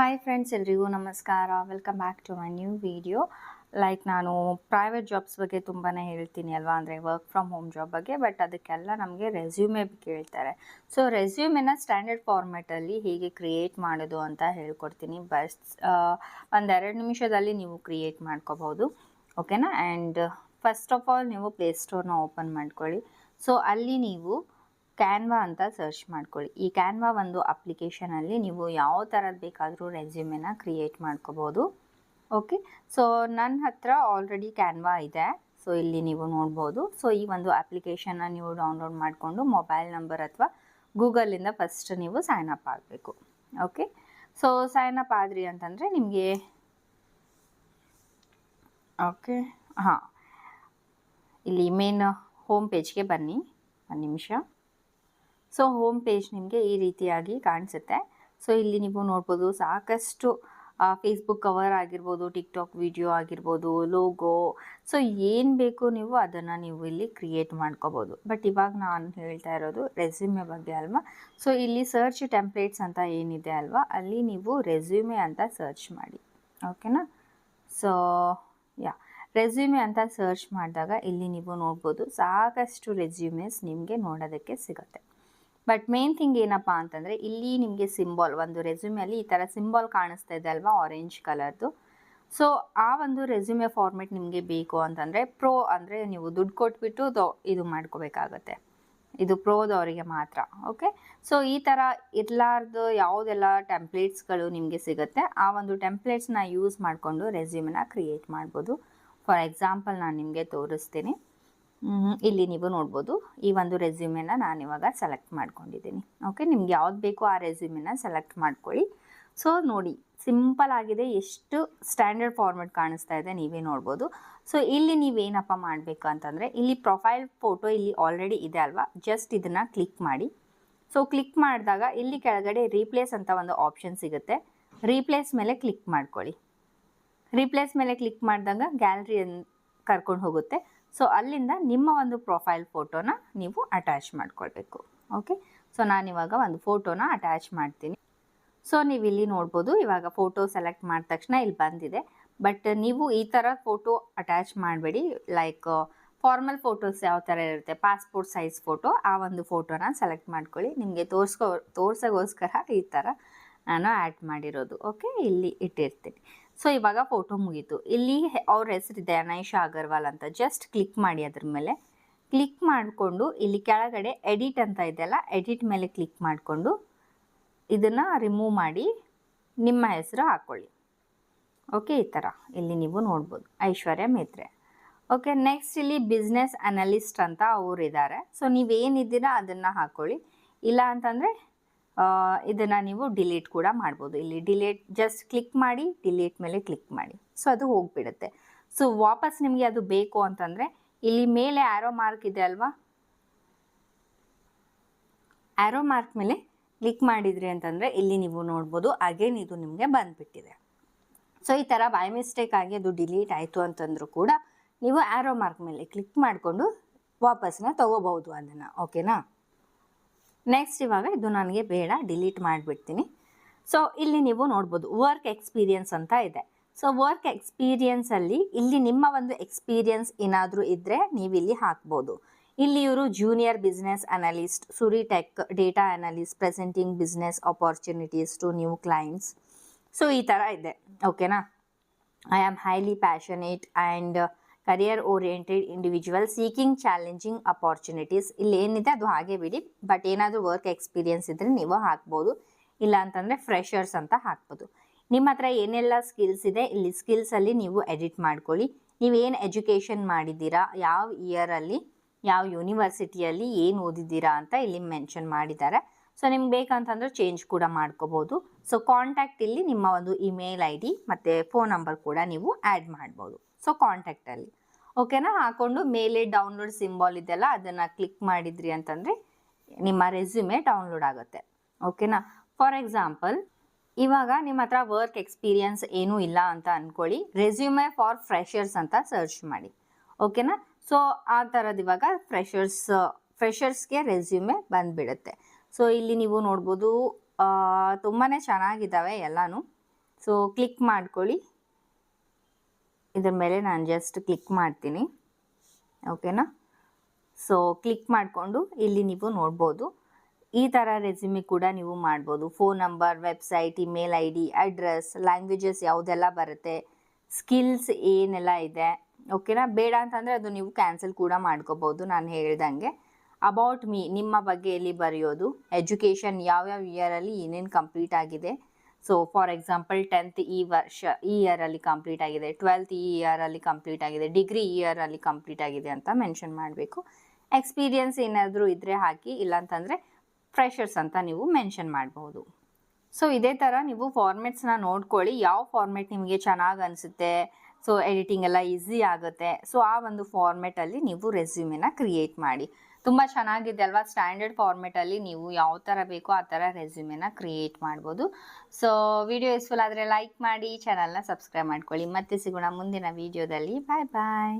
Hi friends, ಎಲ್ರಿಗೂ ನಮಸ್ಕಾರ. Welcome back to my new video. ನಾನು ಪ್ರೈವೇಟ್ ಜಾಬ್ಸ್ ಬಗ್ಗೆ ತುಂಬಾ ಹೇಳ್ತೀನಿ ಅಲ್ವಾ, ಅಂದರೆ ವರ್ಕ್ ಫ್ರಮ್ ಹೋಮ್ ಜಾಬ್ ಬಗ್ಗೆ. ಬಟ್ ಅದಕ್ಕೆಲ್ಲ ನಮಗೆ ರೆಸ್ಯೂಮೆ ಕೇಳ್ತಾರೆ. ಸೊ ರೆಸ್ಯೂಮೆನ ಸ್ಟ್ಯಾಂಡರ್ಡ್ ಫಾರ್ಮ್ಯಾಟಲ್ಲಿ ಹೇಗೆ ಕ್ರಿಯೇಟ್ ಮಾಡೋದು ಅಂತ ಹೇಳ್ಕೊಡ್ತೀನಿ. ಒಂದೆರಡು ನಿಮಿಷದಲ್ಲಿ ನೀವು ಕ್ರಿಯೇಟ್ ಮಾಡ್ಕೋಬೋದು, ಓಕೆನಾ. ಆ್ಯಂಡ್ ಫಸ್ಟ್ ಆಫ್ ಆಲ್ ನೀವು ಪ್ಲೇಸ್ಟೋರ್ನ ಓಪನ್ ಮಾಡ್ಕೊಳ್ಳಿ. ಸೊ ಅಲ್ಲಿ ನೀವು ಕ್ಯಾನ್ವಾ ಅಂತ ಸರ್ಚ್ ಮಾಡ್ಕೊಳ್ಳಿ. ಈ ಕ್ಯಾನ್ವಾ ಒಂದು ಅಪ್ಲಿಕೇಶನಲ್ಲಿ ನೀವು ಯಾವ ಥರದ್ದು ಬೇಕಾದರೂ ರೆಸ್ಯೂಮೆನ ಕ್ರಿಯೇಟ್ ಮಾಡ್ಕೋಬೋದು. ಓಕೆ, ಸೊ ನನ್ನ ಹತ್ರ ಆಲ್ರೆಡಿ ಕ್ಯಾನ್ವಾ ಇದೆ. ಸೊ ಇಲ್ಲಿ ನೀವು ನೋಡ್ಬೋದು. ಸೊ ಈ ಒಂದು ಅಪ್ಲಿಕೇಶನ್ನ ನೀವು ಡೌನ್ಲೋಡ್ ಮಾಡಿಕೊಂಡು ಮೊಬೈಲ್ ನಂಬರ್ ಅಥವಾ ಗೂಗಲಿಂದ ಫಸ್ಟ್ ನೀವು ಸೈನ್ ಅಪ್ ಆಗಬೇಕು. ಓಕೆ, ಸೊ ಸೈನ್ ಅಪ್ ಆದ್ರಿ ಅಂತಂದರೆ ನಿಮಗೆ ಓಕೆ ಇಲ್ಲಿ ಮೇನ್ ಹೋಮ್ ಪೇಜ್ಗೆ ಬನ್ನಿ. ಒಂದು ನಿಮಿಷ. ಸೊ ಹೋಮ್ ಪೇಜ್ ನಿಮಗೆ ಈ ರೀತಿಯಾಗಿ ಕಾಣಿಸುತ್ತೆ. ಸೊ ಇಲ್ಲಿ ನೀವು ನೋಡ್ಬೋದು ಸಾಕಷ್ಟು ಫೇಸ್ಬುಕ್ ಕವರ್ ಆಗಿರ್ಬೋದು, ಟಿಕ್ಟಾಕ್ ವಿಡಿಯೋ ಆಗಿರ್ಬೋದು, ಲೋಗೋ, ಸೊ ಏನು ಬೇಕು ನೀವು ಅದನ್ನು ನೀವು ಇಲ್ಲಿ ಕ್ರಿಯೇಟ್ ಮಾಡ್ಕೋಬೋದು. ಬಟ್ ಇವಾಗ ನಾನು ಹೇಳ್ತಾ ಇರೋದು ರೆಸ್ಯೂಮೆ ಬಗ್ಗೆ ಅಲ್ವಾ. ಸೊ ಇಲ್ಲಿ ಸರ್ಚ್ ಟೆಂಪ್ಲೇಟ್ಸ್ ಅಂತ ಏನಿದೆ ಅಲ್ವಾ, ಅಲ್ಲಿ ನೀವು ರೆಸ್ಯೂಮೆ ಅಂತ ಸರ್ಚ್ ಮಾಡಿ. ಓಕೆನಾ. ಸೊ ರೆಸ್ಯೂಮೆ ಅಂತ ಸರ್ಚ್ ಮಾಡಿದಾಗ ಇಲ್ಲಿ ನೀವು ನೋಡ್ಬೋದು ಸಾಕಷ್ಟು ರೆಸ್ಯೂಮೆಸ್ ನಿಮಗೆ ನೋಡೋದಕ್ಕೆ ಸಿಗುತ್ತೆ. ಬಟ್ ಮೇನ್ ಥಿಂಗ್ ಏನಪ್ಪ ಅಂತಂದರೆ ಇಲ್ಲಿ ನಿಮಗೆ ಸಿಂಬಾಲ್, ಒಂದು ರೆಸ್ಯೂಮೆಯಲ್ಲಿ ಈ ಥರ ಸಿಂಬಾಲ್ ಕಾಣಿಸ್ತಾ ಇದೆ ಅಲ್ವಾ, ಆರೆಂಜ್ ಕಲರ್ದು. ಸೊ ಆ ಒಂದು ರೆಸ್ಯೂಮೆ ಫಾರ್ಮೆಟ್ ನಿಮಗೆ ಬೇಕು ಅಂತಂದರೆ ಪ್ರೋ ಅಂದರೆ ನೀವು ದುಡ್ಡು ಕೊಟ್ಬಿಟ್ಟು ಇದು ಮಾಡ್ಕೋಬೇಕಾಗತ್ತೆ. ಇದು ಪ್ರೋದವರಿಗೆ ಮಾತ್ರ. ಓಕೆ, ಸೊ ಈ ಥರ ಇರ್ಲಾರ್ದು ಯಾವುದೆಲ್ಲ ಟೆಂಪ್ಲೇಟ್ಸ್ಗಳು ನಿಮಗೆ ಸಿಗುತ್ತೆ, ಆ ಒಂದು ಟೆಂಪ್ಲೇಟ್ಸ್ನ ಯೂಸ್ ಮಾಡಿಕೊಂಡು ರೆಸ್ಯೂಮೆನ ಕ್ರಿಯೇಟ್ ಮಾಡ್ಬೋದು. ಫಾರ್ ಎಕ್ಸಾಂಪಲ್ ನಾನು ನಿಮಗೆ ತೋರಿಸ್ತೀನಿ. ಇಲ್ಲಿ ನೀವು ನೋಡ್ಬೋದು ಈ ಒಂದು ರೆಸ್ಯೂಮೆನ ನಾನಿವಾಗ ಸೆಲೆಕ್ಟ್ ಮಾಡ್ಕೊಂಡಿದ್ದೀನಿ. ಓಕೆ, ನಿಮ್ಗೆ ಯಾವ್ದು ಬೇಕೋ ಆ ರೆಸ್ಯೂಮೆನ ಸೆಲೆಕ್ಟ್ ಮಾಡ್ಕೊಳ್ಳಿ. ಸೊ ನೋಡಿ, ಸಿಂಪಲ್ ಆಗಿದೆ, ಎಷ್ಟು ಸ್ಟ್ಯಾಂಡರ್ಡ್ ಫಾರ್ಮೆಟ್ ಕಾಣಿಸ್ತಾ ಇದೆ ನೀವೇ ನೋಡ್ಬೋದು. ಸೊ ಇಲ್ಲಿ ನೀವೇನಪ್ಪ ಮಾಡಬೇಕು ಅಂತಂದರೆ, ಇಲ್ಲಿ ಪ್ರೊಫೈಲ್ ಫೋಟೋ ಇಲ್ಲಿ ಆಲ್ರೆಡಿ ಇದೆ ಅಲ್ವಾ, ಜಸ್ಟ್ ಇದನ್ನು ಕ್ಲಿಕ್ ಮಾಡಿ. ಸೊ ಕ್ಲಿಕ್ ಮಾಡಿದಾಗ ಇಲ್ಲಿ ಕೆಳಗಡೆ ರೀಪ್ಲೇಸ್ ಅಂತ ಒಂದು ಆಪ್ಷನ್ ಸಿಗುತ್ತೆ. ರೀಪ್ಲೇಸ್ ಮೇಲೆ ಕ್ಲಿಕ್ ಮಾಡ್ಕೊಳ್ಳಿ. ರೀಪ್ಲೇಸ್ ಮೇಲೆ ಕ್ಲಿಕ್ ಮಾಡಿದಾಗ ಗ್ಯಾಲರಿ ಕರ್ಕೊಂಡು ಹೋಗುತ್ತೆ. ಸೊ ಅಲ್ಲಿಂದ ನಿಮ್ಮ ಒಂದು ಪ್ರೊಫೈಲ್ ಫೋಟೋನ ನೀವು ಅಟ್ಯಾಚ್ ಮಾಡ್ಕೊಳ್ಬೇಕು. ಓಕೆ, ಸೊ ನಾನಿವಾಗ ಒಂದು ಫೋಟೋನ ಅಟ್ಯಾಚ್ ಮಾಡ್ತೀನಿ. ಸೊ ನೀವು ಇಲ್ಲಿ ನೋಡ್ಬೋದು, ಇವಾಗ ಫೋಟೋ ಸೆಲೆಕ್ಟ್ ಮಾಡಿದ ತಕ್ಷಣ ಇಲ್ಲಿ ಬಂದಿದೆ. ಬಟ್ ನೀವು ಈ ಥರ ಫೋಟೋ ಅಟ್ಯಾಚ್ ಮಾಡಬೇಡಿ. ಫಾರ್ಮಲ್ ಫೋಟೋಸ್ ಯಾವ ಥರ ಇರುತ್ತೆ, ಪಾಸ್ಪೋರ್ಟ್ ಸೈಜ್ ಫೋಟೋ, ಆ ಒಂದು ಫೋಟೋನ ಸೆಲೆಕ್ಟ್ ಮಾಡ್ಕೊಳ್ಳಿ. ನಿಮಗೆ ತೋರ್ಸೋಗೋಸ್ಕರ ಈ ಥರ ನಾನು ಆ್ಯಡ್ ಮಾಡಿರೋದು. ಓಕೆ, ಇಲ್ಲಿ ಇಟ್ಟಿರ್ತೀನಿ. ಸೊ ಇವಾಗ ಫೋಟೋ ಮುಗೀತು. ಇಲ್ಲಿ ಅವ್ರ ಹೆಸರಿದೆ ಅನೈಷಾ ಅಗರ್ವಾಲ್ ಅಂತ. ಜಸ್ಟ್ ಕ್ಲಿಕ್ ಮಾಡಿ, ಅದ್ರ ಮೇಲೆ ಕ್ಲಿಕ್ ಮಾಡಿಕೊಂಡು ಇಲ್ಲಿ ಕೆಳಗಡೆ ಎಡಿಟ್ ಅಂತ ಇದೆಯಲ್ಲ, ಎಡಿಟ್ ಮೇಲೆ ಕ್ಲಿಕ್ ಮಾಡಿಕೊಂಡು ಇದನ್ನು ರಿಮೂವ್ ಮಾಡಿ ನಿಮ್ಮ ಹೆಸರು ಹಾಕ್ಕೊಳ್ಳಿ. ಓಕೆ, ಈ ಥರ ಇಲ್ಲಿ ನೀವು ನೋಡ್ಬೋದು, ಐಶ್ವರ್ಯ ಮೇತ್ರೆ. ಓಕೆ, ನೆಕ್ಸ್ಟ್ ಇಲ್ಲಿ ಬಿಸ್ನೆಸ್ ಅನಲಿಸ್ಟ್ ಅಂತ ಅವರು ಇದ್ದಾರೆ. ಸೊ ನೀವೇನಿದ್ದೀರಾ ಅದನ್ನು ಹಾಕ್ಕೊಳ್ಳಿ. ಇಲ್ಲ ಅಂತಂದರೆ ಇದನ್ನು ನೀವು ಡಿಲೀಟ್ ಕೂಡ ಮಾಡ್ಬೋದು. ಇಲ್ಲಿ ಡಿಲೀಟ್ ಜಸ್ಟ್ ಕ್ಲಿಕ್ ಮಾಡಿ, ಡಿಲೀಟ್ ಮೇಲೆ ಕ್ಲಿಕ್ ಮಾಡಿ. ಸೊ ಅದು ಹೋಗಿಬಿಡುತ್ತೆ. ಸೊ ವಾಪಸ್ ನಿಮಗೆ ಅದು ಬೇಕು ಅಂತಂದರೆ ಇಲ್ಲಿ ಮೇಲೆ ಆ್ಯರೋ ಮಾರ್ಕ್ ಇದೆ ಅಲ್ವಾ, ಆ್ಯರೋ ಮಾರ್ಕ್ ಮೇಲೆ ಕ್ಲಿಕ್ ಮಾಡಿದ್ರಿ ಅಂತಂದರೆ ಇಲ್ಲಿ ನೀವು ನೋಡ್ಬೋದು ಅಗೇನ್ ಇದು ನಿಮಗೆ ಬಂದುಬಿಟ್ಟಿದೆ. ಸೊ ಈ ಥರ ಬೈ ಮಿಸ್ಟೇಕ್ ಆಗಿ ಅದು ಡಿಲೀಟ್ ಆಯಿತು ಅಂತಂದರೂ ಕೂಡ ನೀವು ಆ್ಯರೋ ಮಾರ್ಕ್ ಮೇಲೆ ಕ್ಲಿಕ್ ಮಾಡಿಕೊಂಡು ವಾಪಸ್ನ ತೊಗೋಬಹುದು ಅದನ್ನು. ಓಕೆನಾ. ನೆಕ್ಸ್ಟ್ ಇವಾಗ ಇದು ನನಗೆ ಬೇಡ, ಡಿಲೀಟ್ ಮಾಡಿಬಿಡ್ತೀನಿ. ಸೊ ಇಲ್ಲಿ ನೀವು ನೋಡ್ಬೋದು ವರ್ಕ್ ಎಕ್ಸ್ಪೀರಿಯನ್ಸ್ ಅಂತ ಇದೆ. ಸೊ ವರ್ಕ್ ಎಕ್ಸ್ಪೀರಿಯನ್ಸಲ್ಲಿ ಇಲ್ಲಿ ನಿಮ್ಮ ಒಂದು ಎಕ್ಸ್ಪೀರಿಯನ್ಸ್ ಏನಾದರೂ ಇದ್ದರೆ ನೀವು ಇಲ್ಲಿ ಹಾಕ್ಬೋದು. ಇಲ್ಲಿ ಇವರು junior business analyst, Suri tech data analyst, presenting business opportunities to new clients. So ಈ ಥರ ಇದೆ. ಓಕೆನಾ. I am highly passionate and career oriented individual seeking challenging opportunities. ಇಲ್ಲಿ ಏನಿದೆ ಅದು ಹಾಗೆ ಬಿಡಿ. ಬಟ್ ಏನಾದರೂ ವರ್ಕ್ ಎಕ್ಸ್ಪೀರಿಯನ್ಸ್ ಇದ್ದರೆ ನೀವು ಹಾಕ್ಬೋದು. ಇಲ್ಲ ಅಂತಂದರೆ ಫ್ರೆಷರ್ಸ್ ಅಂತ ಹಾಕ್ಬೋದು. ನಿಮ್ಮ ಹತ್ರ ಏನೆಲ್ಲ ಸ್ಕಿಲ್ಸ್ ಇದೆ ಇಲ್ಲಿ ಸ್ಕಿಲ್ಸಲ್ಲಿ ನೀವು ಎಡಿಟ್ ಮಾಡ್ಕೊಳ್ಳಿ. ನೀವೇನು ಎಜುಕೇಷನ್ ಮಾಡಿದ್ದೀರಾ, ಯಾವ ಇಯರಲ್ಲಿ, ಯಾವ ಯೂನಿವರ್ಸಿಟಿಯಲ್ಲಿ ಏನು ಓದಿದ್ದೀರಾ ಅಂತ ಇಲ್ಲಿ ಮೆನ್ಷನ್ ಮಾಡಿದ್ದಾರೆ. ಸೊ ನಿಮ್ಗೆ ಬೇಕಂತಂದ್ರೆ ಚೇಂಜ್ ಕೂಡ ಮಾಡ್ಕೋಬೋದು. ಸೊ ಕಾಂಟ್ಯಾಕ್ಟ್ ಇಲ್ಲಿ ನಿಮ್ಮ ಒಂದು ಇಮೇಲ್ ಐ ಡಿ ಮತ್ತು ಫೋನ್ ನಂಬರ್ ಕೂಡ ನೀವು ಆ್ಯಡ್ ಮಾಡ್ಬೋದು. ಸೊ ಕಾಂಟ್ಯಾಕ್ಟಲ್ಲಿ ಓಕೆನಾ ಹಾಕ್ಕೊಂಡು ಮೇಲೆ ಡೌನ್ಲೋಡ್ ಸಿಂಬಾಲ್ ಇದೆಲ್ಲ ಅದನ್ನು ಕ್ಲಿಕ್ ಮಾಡಿದ್ರಿ ಅಂತಂದರೆ ನಿಮ್ಮ ರೆಸ್ಯೂಮೆ ಡೌನ್ಲೋಡ್ ಆಗುತ್ತೆ. ಓಕೆನಾ. ಫಾರ್ ಎಕ್ಸಾಂಪಲ್ ಇವಾಗ ನಿಮ್ಮ ಹತ್ರ ವರ್ಕ್ ಎಕ್ಸ್ಪೀರಿಯನ್ಸ್ ಏನೂ ಇಲ್ಲ ಅಂತ ಅಂದ್ಕೊಳ್ಳಿ. ರೆಸ್ಯೂಮೆ ಫಾರ್ ಫ್ರೆಷರ್ಸ್ ಅಂತ ಸರ್ಚ್ ಮಾಡಿ. ಓಕೆನಾ. ಸೊ ಆ ಥರದ್ದು ಇವಾಗ ಫ್ರೆಷರ್ಸ್ಗೆ ರೆಸ್ಯೂಮೆ ಬಂದುಬಿಡುತ್ತೆ. ಸೊ ಇಲ್ಲಿ ನೀವು ನೋಡ್ಬೋದು ತುಂಬಾ ಚೆನ್ನಾಗಿದ್ದಾವೆ ಎಲ್ಲನೂ. ಸೊ ಕ್ಲಿಕ್ ಮಾಡ್ಕೊಳ್ಳಿ. ಇದ್ರ ಮೇಲೆ ನಾನು ಜಸ್ಟ್ ಕ್ಲಿಕ್ ಮಾಡ್ತೀನಿ. ಓಕೆನಾ? ಸೊ ಕ್ಲಿಕ್ ಮಾಡಿಕೊಂಡು ಇಲ್ಲಿ ನೀವು ನೋಡ್ಬೋದು, ಈ ಥರ ರೆಸ್ಯೂಮೆ ಕೂಡ ನೀವು ಮಾಡ್ಬೋದು. Phone number, website, email I D, address, languages ಯಾವುದೆಲ್ಲ ಬರುತ್ತೆ, ಸ್ಕಿಲ್ಸ್ ಏನೆಲ್ಲ ಇದೆ. ಓಕೆನಾ? ಬೇಡ ಅಂತಂದರೆ ಅದು ನೀವು ಕ್ಯಾನ್ಸಲ್ ಕೂಡ ಮಾಡ್ಕೋಬೋದು. ನಾನು ಹೇಳ್ದಂಗೆ ಅಬೌಟ್ ಮೀ, ನಿಮ್ಮ ಬಗ್ಗೆ ಎಲ್ಲಿ ಬರೆಯೋದು, ಎಜುಕೇಷನ್ ಯಾವ್ಯಾವ ಇಯರಲ್ಲಿ ಏನೇನು ಕಂಪ್ಲೀಟ್ ಆಗಿದೆ. ಸೊ ಫಾರ್ ಎಕ್ಸಾಂಪಲ್ 10th ಈ ಇಯರಲ್ಲಿ ಕಂಪ್ಲೀಟ್ ಆಗಿದೆ, 12th ಈ ಇಯರಲ್ಲಿ ಕಂಪ್ಲೀಟ್ ಆಗಿದೆ, ಡಿಗ್ರಿ ಈ ಇಯರಲ್ಲಿ ಕಂಪ್ಲೀಟ್ ಆಗಿದೆ ಅಂತ ಮೆನ್ಷನ್ ಮಾಡಬೇಕು. ಎಕ್ಸ್ಪೀರಿಯನ್ಸ್ ಏನಾದರೂ ಇದ್ದರೆ ಹಾಕಿ, ಇಲ್ಲಾಂತಂದರೆ ಫ್ರೆಷರ್ಸ್ ಅಂತ ನೀವು ಮೆನ್ಷನ್ ಮಾಡಬಹುದು. ಸೊ ಇದೇ ಥರ ನೀವು ಫಾರ್ಮೆಟ್ಸ್ನ ನೋಡ್ಕೊಳ್ಳಿ, ಯಾವ ಫಾರ್ಮೆಟ್ ನಿಮಗೆ ಚೆನ್ನಾಗಿ ಅನಿಸುತ್ತೆ, ಸೊ ಎಡಿಟಿಂಗ್ ಎಲ್ಲ ಈಸಿ ಆಗುತ್ತೆ. ಸೊ ಆ ಒಂದು ಫಾರ್ಮೆಟಲ್ಲಿ ನೀವು ರೆಸ್ಯೂಮೆನ ಕ್ರಿಯೇಟ್ ಮಾಡಿ. ತುಂಬ ಚೆನ್ನಾಗಿದೆ ಅಲ್ವಾ? ಸ್ಟ್ಯಾಂಡರ್ಡ್ ಫಾರ್ಮೆಟಲ್ಲಿ ನೀವು ಯಾವ ಥರ ಬೇಕೋ ಆ ಥರ ರೆಸ್ಯೂಮೆನ ಕ್ರಿಯೇಟ್ ಮಾಡ್ಬೋದು. ಸೊ ವಿಡಿಯೋ ಯೂಸ್ಫುಲ್ ಆದರೆ ಲೈಕ್ ಮಾಡಿ, ಚಾನಲ್ನ ಸಬ್ಸ್ಕ್ರೈಬ್ ಮಾಡ್ಕೊಳ್ಳಿ. ಮತ್ತೆ ಸಿಗೋಣ ಮುಂದಿನ ವಿಡಿಯೋದಲ್ಲಿ. ಬಾಯ್ ಬಾಯ್.